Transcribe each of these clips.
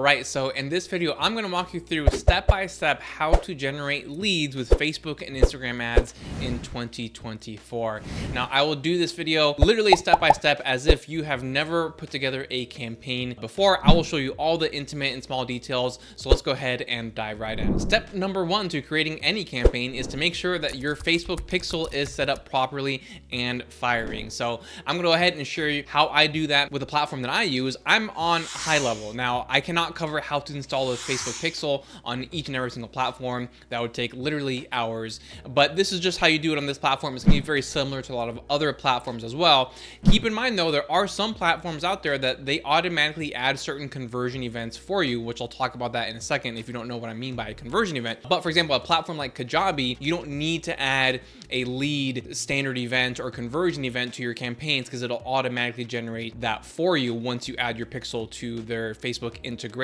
Alright, so in this video, I'm going to walk you through step-by-step how to generate leads with Facebook and Instagram ads in 2024. Now, I will do this video literally step-by-step as if you have never put together a campaign before. I will show you all the intimate and small details, so let's go ahead and dive right in. Step number one to creating any campaign is to make sure that your Facebook pixel is set up properly and firing. So I'm going to go ahead and show you how I do that with the platform that I use. I'm on high level. Now, I cannot cover how to install a Facebook pixel on each and every single platform. That would take literally hours, but this is just how you do it on this platform. It's going to be very similar to a lot of other platforms as well. Keep in mind though, there are some platforms out there that they automatically add certain conversion events for you, which I'll talk about that in a second if you don't know what I mean by a conversion event. But for example, a platform like Kajabi, you don't need to add a lead standard event or conversion event to your campaigns because it'll automatically generate that for you once you add your pixel to their Facebook integration.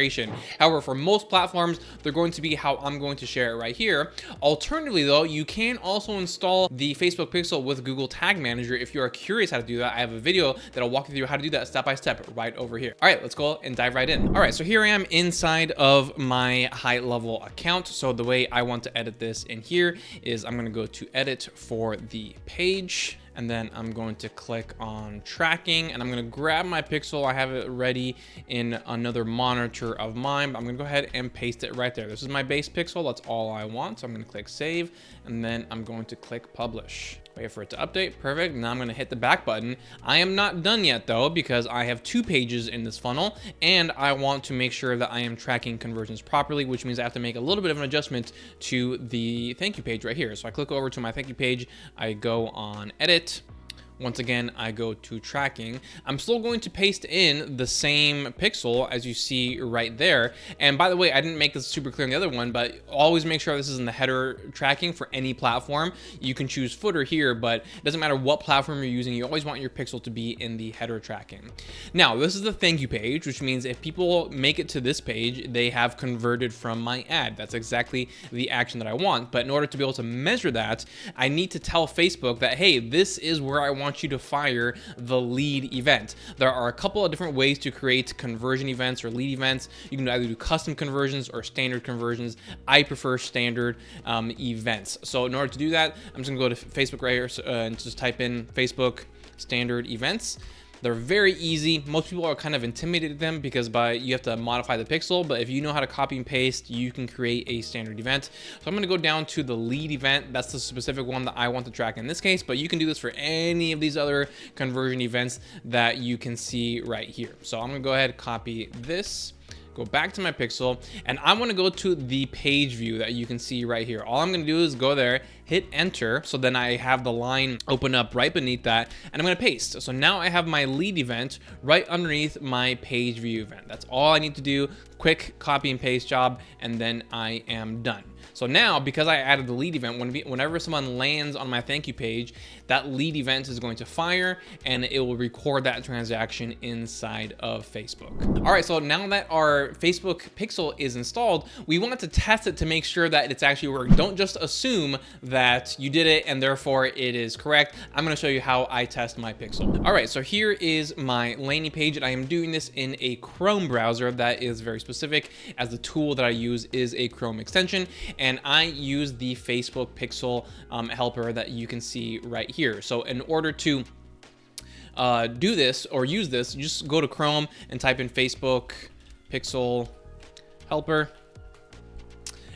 However, for most platforms, they're going to be how I'm going to share it right here. Alternatively though, you can also install the Facebook pixel with Google Tag Manager. If you are curious how to do that, I have a video that'll walk you through how to do that step by step right over here. All right, let's go and dive right in. All right, so here I am inside of my high level account. So the way I want to edit this in here is I'm going to go to edit for the page. And then I'm going to click on tracking and I'm going to grab my pixel. I have it ready in another monitor of mine, but I'm going to go ahead and paste it right there. This is my base pixel. That's all I want. So I'm going to click save and then I'm going to click publish. Wait for it to update. Perfect. Now I'm going to hit the back button. I am not done yet though, because I have 2 pages in this funnel and I want to make sure that I am tracking conversions properly, which means I have to make a little bit of an adjustment to the thank you page right here. So I click over to my thank you page. I go on edit. Once again, I go to tracking. I'm still going to paste in the same pixel as you see right there. And by the way, I didn't make this super clear in the other one, but always make sure this is in the header tracking for any platform. You can choose footer here, but it doesn't matter what platform you're using. You always want your pixel to be in the header tracking. Now, this is the thank you page, which means if people make it to this page, they have converted from my ad. That's exactly the action that I want. But in order to be able to measure that, I need to tell Facebook that, hey, this is where I want you to fire the lead event. There are a couple of different ways to create conversion events or lead events. You can either do custom conversions or standard conversions. I prefer standard events. So in order to do that, I'm just gonna go to Facebook right here and just type in Facebook standard events. They're very easy. Most people are kind of intimidated with them because you have to modify the pixel, but if you know how to copy and paste, you can create a standard event. So I'm going to go down to the lead event. That's the specific one that I want to track in this case, but you can do this for any of these other conversion events that you can see right here. So I'm going to go ahead and copy this. Go back to my pixel and I want to go to the page view that you can see right here. All I'm going to do is go there, hit enter. So then I have the line open up right beneath that and I'm going to paste. So now I have my lead event right underneath my page view event. That's all I need to do. Quick copy and paste job and then I am done. So now, because I added the lead event, whenever someone lands on my thank you page, that lead event is going to fire and it will record that transaction inside of Facebook. All right, so now that our Facebook pixel is installed, we want to test it to make sure that it's actually working. Don't just assume that you did it and therefore it is correct. I'm going to show you how I test my pixel. All right, so here is my landing page and I am doing this in a Chrome browser that is very specific, as the tool that I use is a Chrome extension. And I use the Facebook pixel helper that you can see right here. So in order to do this or use this, you just go to Chrome and type in Facebook pixel helper.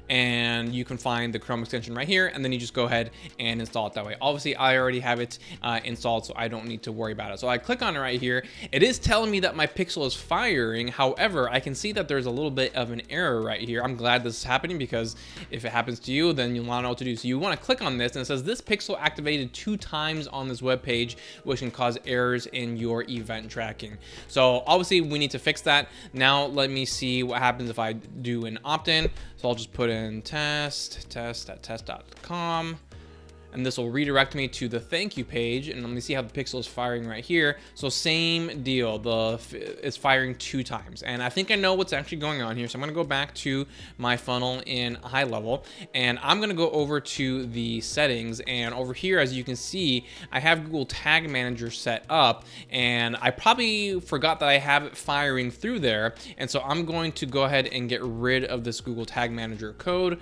And you can find the Chrome extension right here, and then you just go ahead and install it that way. Obviously, I already have it installed, so I don't need to worry about it. So I click on it right here. It is telling me that my pixel is firing. However, I can see that there's a little bit of an error right here. I'm glad this is happening because if it happens to you, then you'll want to know what to do. So you want to click on this, and it says this pixel activated 2 times on this web page, which can cause errors in your event tracking. So obviously, we need to fix that. Now, let me see what happens if I do an opt-in. So I'll just put in test at test.com. and this will redirect me to the thank you page. And let me see how the pixel is firing right here. So same deal, it's firing 2 times. And I think I know what's actually going on here. So I'm gonna go back to my funnel in high level, and I'm gonna go over to the settings, and over here, as you can see, I have Google Tag Manager set up, and I probably forgot that I have it firing through there. And so I'm going to go ahead and get rid of this Google Tag Manager code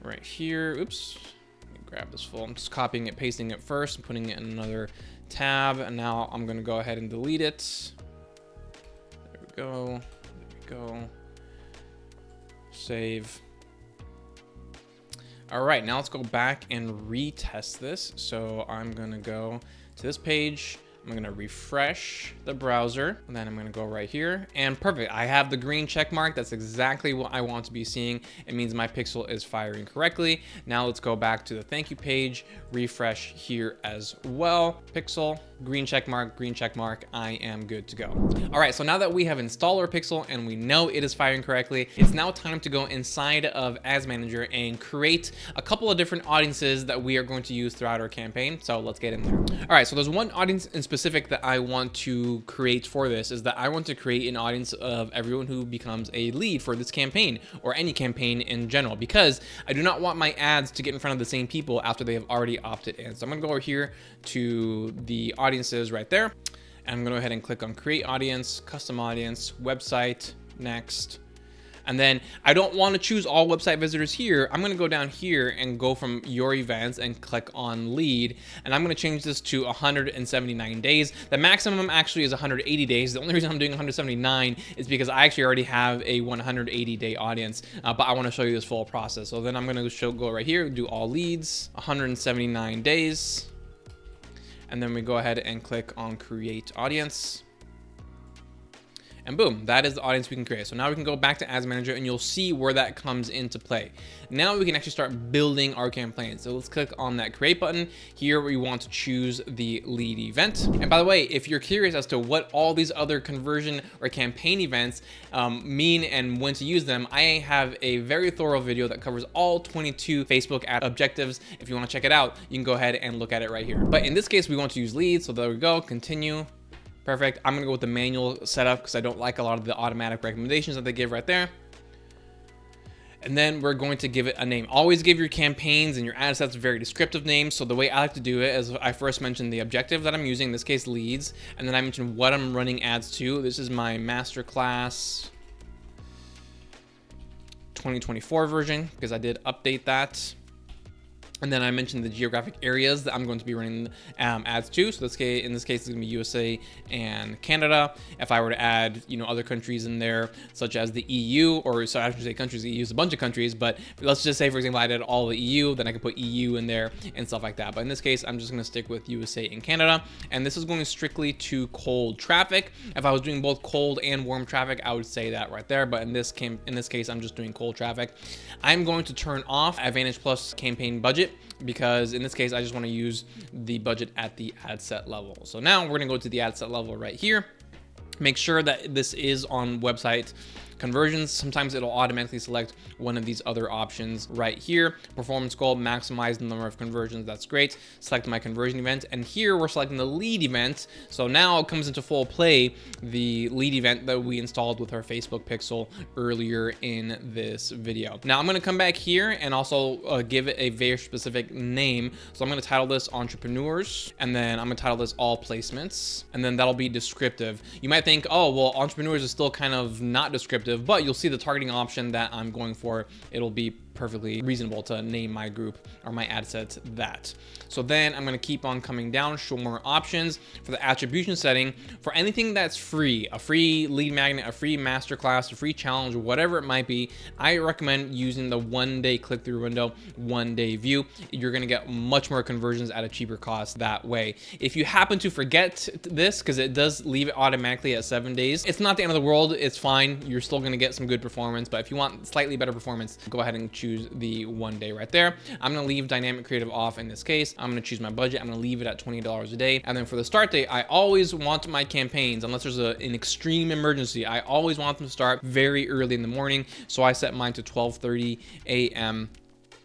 right here. Oops. Grab this full. I'm just copying it, pasting it first, and putting it in another tab. And now I'm going to go ahead and delete it. There we go. There we go. Save. All right, now let's go back and retest this. So I'm going to go to this page. I'm going to refresh the browser, and then I'm going to go right here, and perfect. I have the green check mark. That's exactly what I want to be seeing. It means my pixel is firing correctly. Now let's go back to the thank you page, refresh here as well. Pixel, green check mark, I am good to go. All right, so now that we have installed our pixel and we know it is firing correctly, it's now time to go inside of Ads Manager and create a couple of different audiences that we are going to use throughout our campaign. So let's get in there. All right, so there's one audience in specific that I want to create for this, is that I want to create an audience of everyone who becomes a lead for this campaign, or any campaign in general, because I do not want my ads to get in front of the same people after they have already opted in. So I'm gonna go over here to the audiences right there, and I'm gonna go ahead and click on create audience, custom audience, website, next. And then I don't want to choose all website visitors here. I'm going to go down here and go from your events and click on lead. And I'm going to change this to 179 days. The maximum actually is 180 days. The only reason I'm doing 179 is because I actually already have a 180-day audience, but I want to show you this full process. So then I'm going to go right here, do all leads, 179 days. And then we go ahead and click on create audience. And boom, that is the audience we can create. So now we can go back to Ads Manager, and you'll see where that comes into play. Now we can actually start building our campaign. So let's click on that create button. Here we want to choose the lead event. And by the way, if you're curious as to what all these other conversion or campaign events mean and when to use them, I have a very thorough video that covers all 22 Facebook ad objectives. If you want to check it out, you can go ahead and look at it right here. But in this case, we want to use leads. So there we go, continue. Perfect. I'm gonna go with the manual setup because I don't like a lot of the automatic recommendations that they give right there. And then we're going to give it a name. Always give your campaigns and your ad sets very descriptive names. So the way I like to do it is I first mention the objective that I'm using, in this case leads, and then I mention what I'm running ads to. This is my masterclass 2024 version because I did update that. And then I mentioned the geographic areas that I'm going to be running ads to. So in this case, it's gonna be USA and Canada. If I were to add, other countries in there, such as the EU, or so I should say countries, the EU is a bunch of countries, but let's just say, for example, I did all the EU, then I could put EU in there and stuff like that. But in this case, I'm just gonna stick with USA and Canada. And this is going strictly to cold traffic. If I was doing both cold and warm traffic, I would say that right there. But in this case, I'm just doing cold traffic. I'm going to turn off Advantage Plus campaign budget, because in this case, I just want to use the budget at the ad set level. So now we're going to go to the ad set level right here. Make sure that this is on website conversions. Sometimes it'll automatically select one of these other options right here. Performance goal, maximize the number of conversions. That's great. Select my conversion event. And here we're selecting the lead event. So now it comes into full play, the lead event that we installed with our Facebook pixel earlier in this video. Now I'm going to come back here and also give it a very specific name. So I'm going to title this entrepreneurs, and then I'm going to title this all placements, and then that'll be descriptive. You might think, oh, well, entrepreneurs is still kind of not descriptive, but you'll see the targeting option that I'm going for. It'll be perfectly reasonable to name my group or my ad set that. So then I'm going to keep on coming down, show more options for the attribution setting. For anything that's free, a free lead magnet, a free masterclass, a free challenge, whatever it might be, I recommend using the 1-day click-through window, 1-day view. You're going to get much more conversions at a cheaper cost that way. If you happen to forget this, because it does leave it automatically at 7 days, it's not the end of the world. It's fine. You're still going to get some good performance, but if you want slightly better performance, go ahead and choose the 1 day right there. I'm going to leave dynamic creative off in this case. I'm going to choose my budget. I'm going to leave it at $20 a day. And then for the start date, I always want my campaigns, unless there's an extreme emergency, I always want them to start very early in the morning. So I set mine to 12:30 a.m.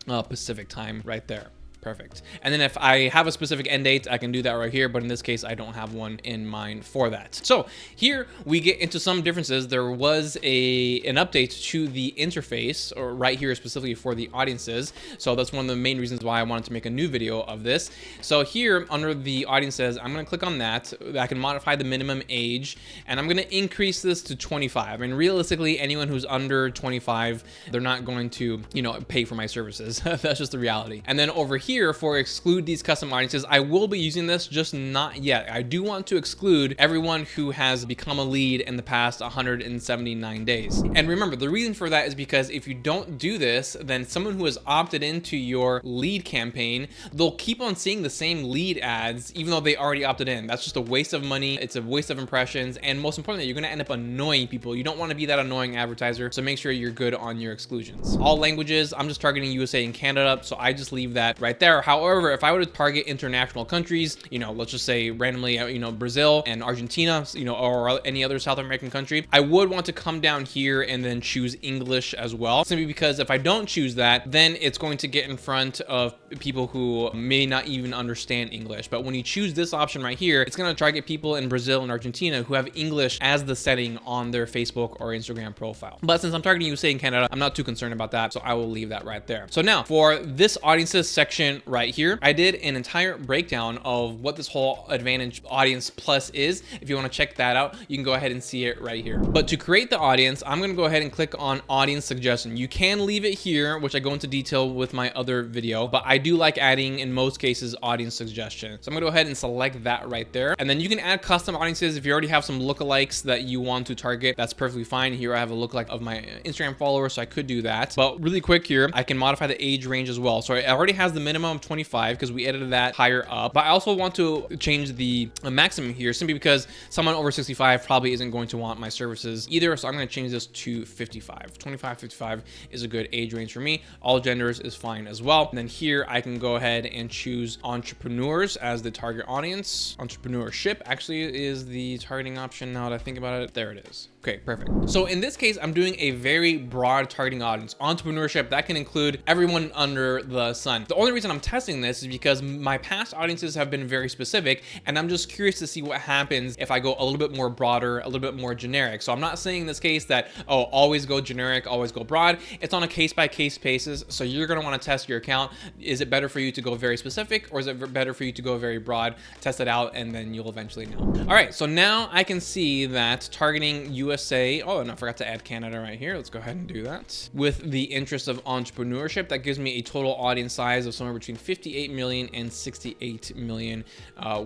Pacific time right there. Perfect. And then if I have a specific end date, I can do that right here. But in this case, I don't have one in mind for that. So here we get into some differences. There was an update to the interface, or right here specifically for the audiences. So that's one of the main reasons why I wanted to make a new video of this. So here under the audiences, I'm going to click on that. I can modify the minimum age, and I'm going to increase this to 25. And realistically, anyone who's under 25, they're not going to, you know, pay for my services. That's just the reality. And then over here for exclude these custom audiences, I will be using this, just not yet. I do want to exclude everyone who has become a lead in the past 179 days. And remember, the reason for that is because if you don't do this, then someone who has opted into your lead campaign, they'll keep on seeing the same lead ads even though they already opted in. That's just a waste of money. It's a waste of impressions. And most importantly, you're going to end up annoying people. You don't want to be that annoying advertiser. So make sure you're good on your exclusions. All languages, I'm just targeting USA and Canada. So I just leave that right there. However, if I were to target international countries, you know, let's just say randomly, you know, Brazil and Argentina, you know, or any other South American country, I would want to come down here and then choose English as well. Simply because if I don't choose that, then it's going to get in front of people who may not even understand English. But when you choose this option right here, it's going to target people in Brazil and Argentina who have English as the setting on their Facebook or Instagram profile. But since I'm targeting USA and Canada, I'm not too concerned about that. So I will leave that right there. So now for this audiences section right here, I did an entire breakdown of what this whole Advantage Audience Plus is. If you want to check that out, you can go ahead and see it right here. But to create the audience, I'm going to go ahead and click on audience suggestion. You can leave it here, which I go into detail with my other video, but I do like adding, in most cases, audience suggestion. So I'm gonna go ahead and select that right there. And then you can add custom audiences if you already have some lookalikes that you want to target. That's perfectly fine. Here I have a lookalike of my Instagram follower, so I could do that. But really quick here, I can modify the age range as well. So it already has the minimum of 25 because we edited that higher up. But I also want to change the maximum here simply because someone over 65 probably isn't going to want my services either. So I'm gonna change this to 55. 25, 55 is a good age range for me. All genders is fine as well. And then here I can go ahead and choose entrepreneurs as the target audience. Entrepreneurship actually is the targeting option now that I think about it. There it is. Okay, perfect. So in this case, I'm doing a very broad targeting audience. Entrepreneurship, that can include everyone under the sun. The only reason I'm testing this is because my past audiences have been very specific, and I'm just curious to see what happens if I go a little bit more broader, a little bit more generic. So I'm not saying in this case that, oh, always go generic, always go broad. It's on a case-by-case basis. So you're gonna wanna test your account. Is it better for you to go very specific, or is it better for you to go very broad? Test it out, and then you'll eventually know. All right, so now I can see that targeting USA, oh, and I forgot to add Canada right here. Let's go ahead and do that. With the interest of entrepreneurship, that gives me a total audience size of somewhere between 58 million and 68 million,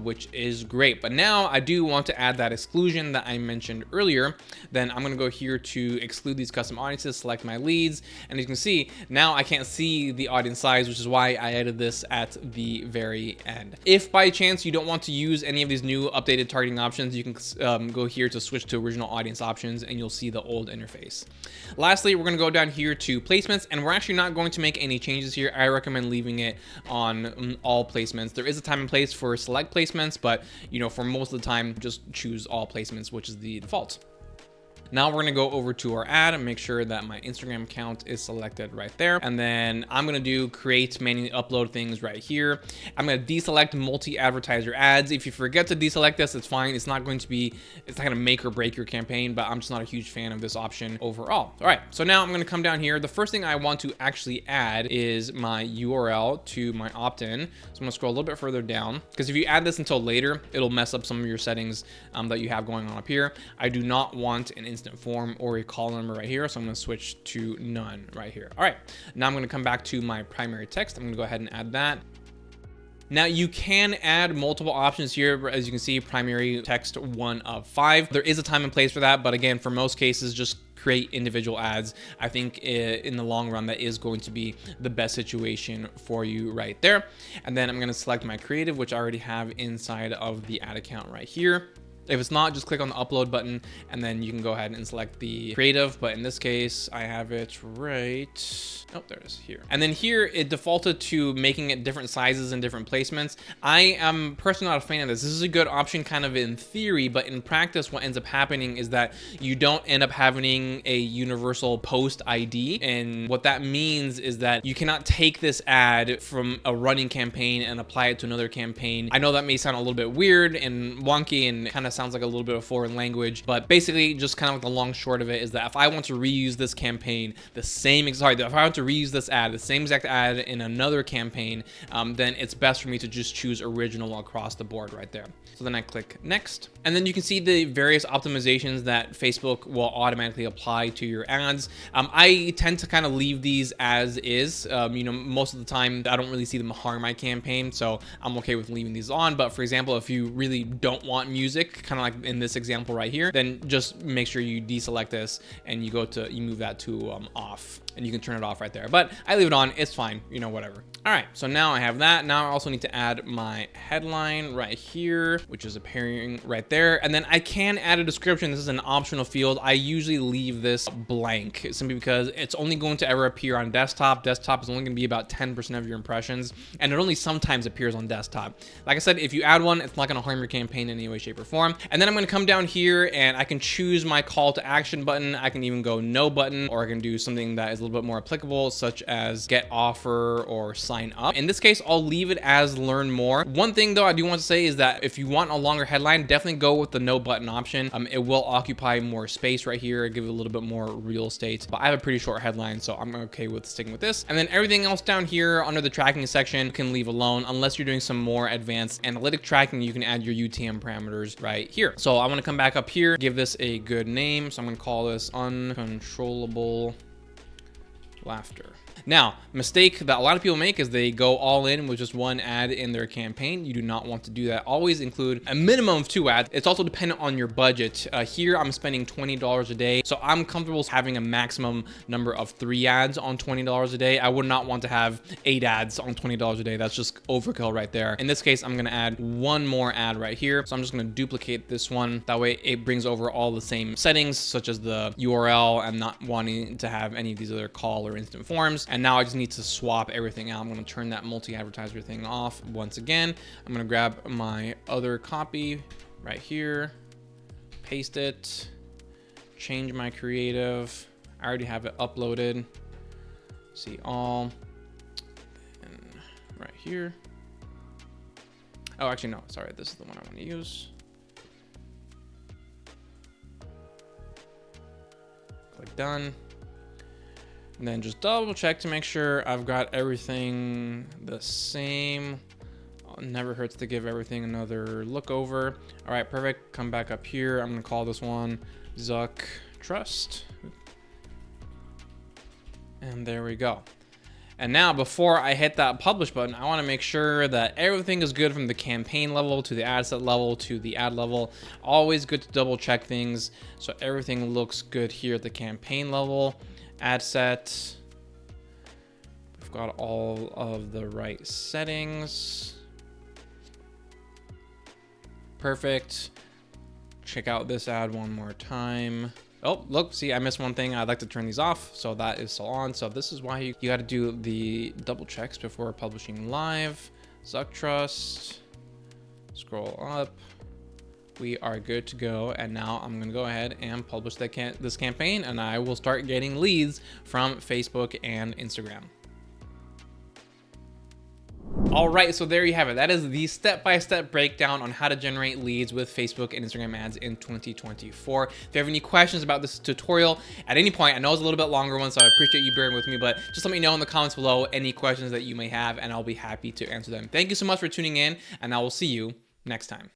which is great. But now I do want to add that exclusion that I mentioned earlier. Then I'm gonna go here to exclude these custom audiences, select my leads, and as you can see, now I can't see the audience size, which is why I added this at the very end. If by chance you don't want to use any of these new updated targeting options, you can go here to switch to original audience options, and you'll see the old interface. Lastly, we're gonna go down here to placements, and we're actually not going to make any changes here. I recommend leaving it on all placements. There is a time and place for select placements, but you know, for most of the time, just choose all placements, which is the default. Now we're gonna go over to our ad and make sure that my Instagram account is selected right there. And then I'm gonna do create manually upload things right here. I'm gonna deselect multi-advertiser ads. If you forget to deselect this, it's fine. It's not gonna make or break your campaign, but I'm just not a huge fan of this option overall. All right, so now I'm gonna come down here. The first thing I want to actually add is my URL to my opt-in. So I'm gonna scroll a little bit further down, because if you add this until later, it'll mess up some of your settings that you have going on up here. I do not want an instant form or a call number right here, so I'm going to switch to none right here. All right, now I'm going to come back to my primary text. I'm going to go ahead and add that. Now you can add multiple options here. As you can see, primary text 1 of 5. There is a time and place for that, but again, for most cases, just create individual ads. I think in the long run, that is going to be the best situation for you right there. And then I'm going to select my creative, which I already have inside of the ad account right here. If it's not, just click on the upload button and then you can go ahead and select the creative. But in this case, I have it right. Oh, there it is here. And then here it defaulted to making it different sizes and different placements. I am personally not a fan of this. This is a good option kind of in theory, but in practice, what ends up happening is that you don't end up having a universal post ID. And what that means is that you cannot take this ad from a running campaign and apply it to another campaign. I know that may sound a little bit weird and wonky and kind of sounds like a little bit of foreign language, but basically just kind of like the long short of it is that if I want to reuse this campaign, if I want to reuse this ad, the same exact ad in another campaign, then it's best for me to just choose original across the board right there. So then I click next, and then you can see the various optimizations that Facebook will automatically apply to your ads. I tend to kind of leave these as is. You know, most of the time I don't really see them harm my campaign, so I'm okay with leaving these on. But for example, if you really don't want music, kind of like in this example right here, then just make sure you deselect this and you move that to off, and you can turn it off right there. But I leave it on, it's fine, you know, whatever. All right, so now I have that. Now I also need to add my headline right here, which is appearing right there. And then I can add a description. This is an optional field. I usually leave this blank simply because it's only going to ever appear on desktop. Desktop is only going to be about 10% of your impressions, and it only sometimes appears on desktop. Like I said, if you add one, it's not going to harm your campaign in any way, shape, or form. And then I'm going to come down here and I can choose my call to action button. I can even go no button, or I can do something that is a little bit more applicable, such as get offer or sign up. In this case, I'll leave it as learn more. One thing though I do want to say is that if you want a longer headline, definitely go with the no button option. It will occupy more space right here, give it a little bit more real estate, but I have a pretty short headline, so I'm okay with sticking with this. And then everything else down here under the tracking section you can leave alone, unless you're doing some more advanced analytic tracking. You can add your UTM parameters right here. So I'm going to come back up here, give this a good name. So I'm going to call this uncontrollable laughter. Now, mistake that a lot of people make is they go all in with just one ad in their campaign. You do not want to do that. Always include a minimum of 2 ads. It's also dependent on your budget. Here, I'm spending $20 a day, so I'm comfortable having a maximum number of 3 ads on $20 a day. I would not want to have 8 ads on $20 a day. That's just overkill right there. In this case, I'm going to add one more ad right here. So I'm just going to duplicate this one. That way, it brings over all the same settings, such as the URL and not wanting to have any of these other call or instant forms. And now I just need to swap everything out. I'm going to turn that multi-advertiser thing off once again. I'm going to grab my other copy right here, paste it, change my creative. I already have it uploaded. See all, and right here. Oh, actually, no, sorry. This is the one I want to use. Click done. And then just double check to make sure I've got everything the same. Never hurts to give everything another look over. All right, perfect. Come back up here. I'm gonna call this one Zuck Trust. And there we go. And now before I hit that publish button, I wanna make sure that everything is good from the campaign level to the ad set level to the ad level. Always good to double check things. So everything looks good here at the campaign level. Ad set, we've got all of the right settings. Perfect. Check out this ad one more time. Oh, look, see, I missed one thing. I'd like to turn these off, so that is still on. So this is why you got to do the double checks before publishing live. Zuck Trust, scroll up. We are good to go, and now I'm gonna go ahead and publish this campaign, and I will start getting leads from Facebook and Instagram. All right, so there you have it. That is the step-by-step breakdown on how to generate leads with Facebook and Instagram ads in 2024. If you have any questions about this tutorial at any point, I know it's a little bit longer one, so I appreciate you bearing with me, but just let me know in the comments below any questions that you may have, and I'll be happy to answer them. Thank you so much for tuning in, and I will see you next time.